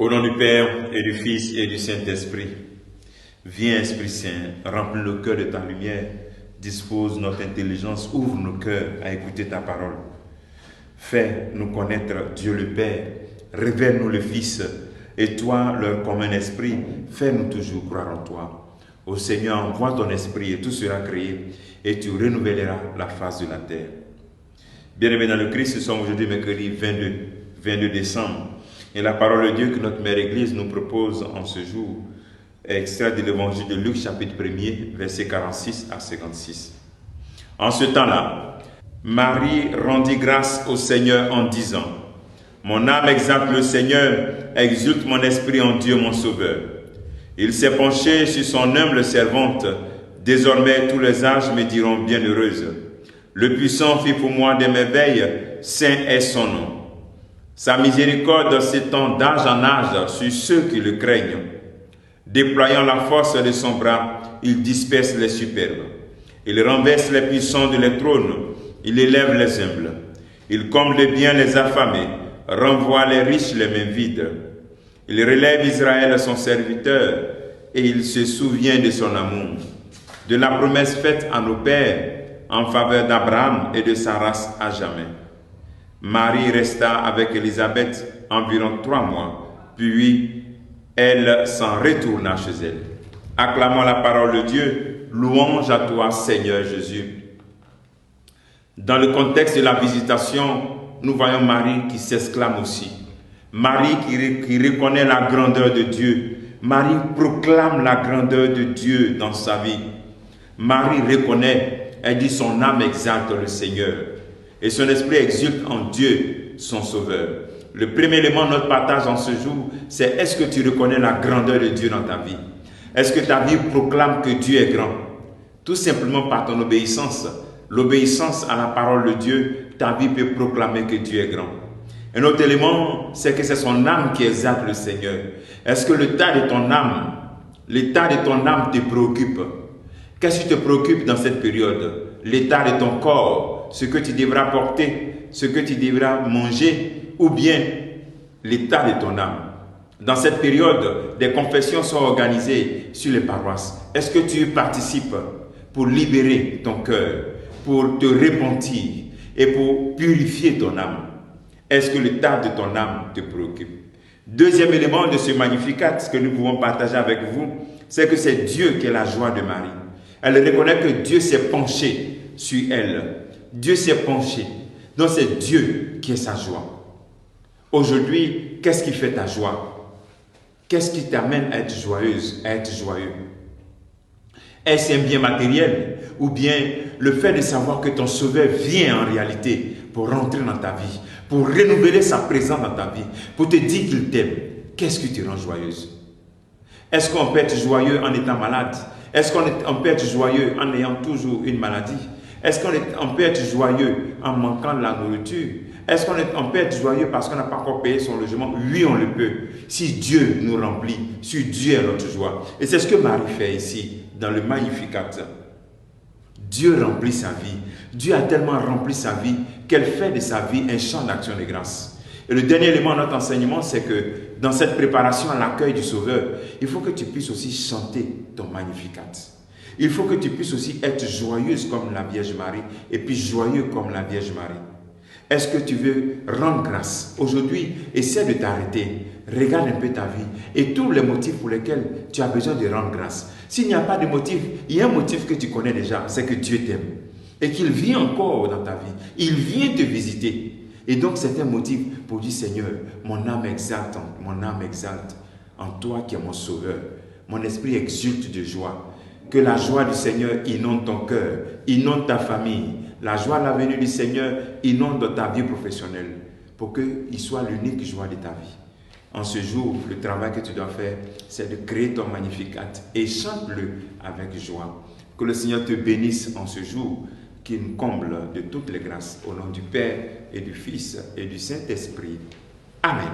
Au nom du Père et du Fils et du Saint-Esprit, viens Esprit Saint, remplis le cœur de ta lumière, dispose notre intelligence, ouvre nos cœurs à écouter ta parole. Fais-nous connaître Dieu le Père, révèle-nous le Fils, et toi, leur commun esprit, fais-nous toujours croire en toi. Ô Seigneur, envoie ton esprit et tout sera créé, et tu renouvelleras la face de la terre. Bien-aimés dans le Christ, nous sommes aujourd'hui mercredi 22 décembre. Et la parole de Dieu que notre Mère Église nous propose en ce jour est extrait de l'évangile de Luc, chapitre 1er, versets 46 à 56. En ce temps-là, Marie rendit grâce au Seigneur en disant : Mon âme exalte le Seigneur, exulte mon esprit en Dieu mon Sauveur. Il s'est penché sur son humble servante. Désormais, tous les âges me diront bienheureuse. Le puissant fit pour moi des merveilles, saint est son nom. Sa miséricorde s'étend d'âge en âge sur ceux qui le craignent. Déployant la force de son bras, il disperse les superbes. Il renverse les puissants de les trônes, il élève les humbles. Il comble bien les affamés, renvoie les riches les mains vides. Il relève Israël son serviteur, et il se souvient de son amour, de la promesse faite à nos pères en faveur d'Abraham et de sa race à jamais. Marie resta avec Élisabeth environ 3 mois, puis elle s'en retourna chez elle. Acclamons la parole de Dieu, louange à toi Seigneur Jésus. Dans le contexte de la visitation, nous voyons Marie qui s'exclame aussi. Marie qui reconnaît la grandeur de Dieu. Marie proclame la grandeur de Dieu dans sa vie. Marie reconnaît, elle dit son âme exalte le Seigneur. Et son esprit exulte en Dieu, son Sauveur. Le premier élément de notre partage en ce jour, c'est est-ce que tu reconnais la grandeur de Dieu dans ta vie? Est-ce que ta vie proclame que Dieu est grand? Tout simplement par ton obéissance. L'obéissance à la parole de Dieu, ta vie peut proclamer que Dieu est grand. Un autre élément, c'est que c'est son âme qui exalte le Seigneur. Est-ce que l'état de ton âme te préoccupe? Qu'est-ce qui te préoccupe dans cette période? L'état de ton corps, ce que tu devras porter, ce que tu devras manger, ou bien l'état de ton âme. Dans cette période, des confessions sont organisées sur les paroisses. Est-ce que tu y participes pour libérer ton cœur, pour te repentir et pour purifier ton âme? Est-ce que l'état de ton âme te préoccupe? Deuxième élément de ce Magnificat que nous pouvons partager avec vous, c'est que c'est Dieu qui est la joie de Marie. Elle reconnaît que Dieu s'est penché sur elle. Dieu s'est penché. Donc c'est Dieu qui est sa joie. Aujourd'hui, qu'est-ce qui fait ta joie? Qu'est-ce qui t'amène à être joyeuse, à être joyeux? Est-ce un bien matériel ou bien le fait de savoir que ton Sauveur vient en réalité pour rentrer dans ta vie, pour renouveler sa présence dans ta vie, pour te dire qu'il t'aime? Qu'est-ce qui te rend joyeuse? Est-ce qu'on peut être joyeux en étant malade? Est-ce qu'on peut être joyeux en ayant toujours une maladie? Est-ce qu'on peut être joyeux en manquant de la nourriture? Est-ce qu'on peut être joyeux parce qu'on n'a pas encore payé son logement? Oui, on le peut. Si Dieu nous remplit, si Dieu est notre joie. Et c'est ce que Marie fait ici, dans le Magnificat. Dieu remplit sa vie. Dieu a tellement rempli sa vie qu'elle fait de sa vie un champ d'action de grâce. Et le dernier élément de notre enseignement, c'est que dans cette préparation à l'accueil du Sauveur, il faut que tu puisses aussi chanter ton Magnificat. Il faut que tu puisses aussi être joyeuse comme la Vierge Marie et puis joyeux comme la Vierge Marie. Est-ce que tu veux rendre grâce? Aujourd'hui, essaie de t'arrêter. Regarde un peu ta vie et tous les motifs pour lesquels tu as besoin de rendre grâce. S'il n'y a pas de motif, il y a un motif que tu connais déjà, c'est que Dieu t'aime et qu'il vit encore dans ta vie. Il vient te visiter. Et donc c'est un motif pour dire Seigneur, mon âme exalte en toi qui es mon Sauveur. Mon esprit exulte de joie. Que la joie du Seigneur inonde ton cœur, inonde ta famille. La joie de la venue du Seigneur inonde ta vie professionnelle pour qu'il soit l'unique joie de ta vie. En ce jour, le travail que tu dois faire, c'est de créer ton Magnificat et chante-le avec joie. Que le Seigneur te bénisse en ce jour, qu'il nous comble de toutes les grâces au nom du Père et du Fils et du Saint-Esprit. Amen.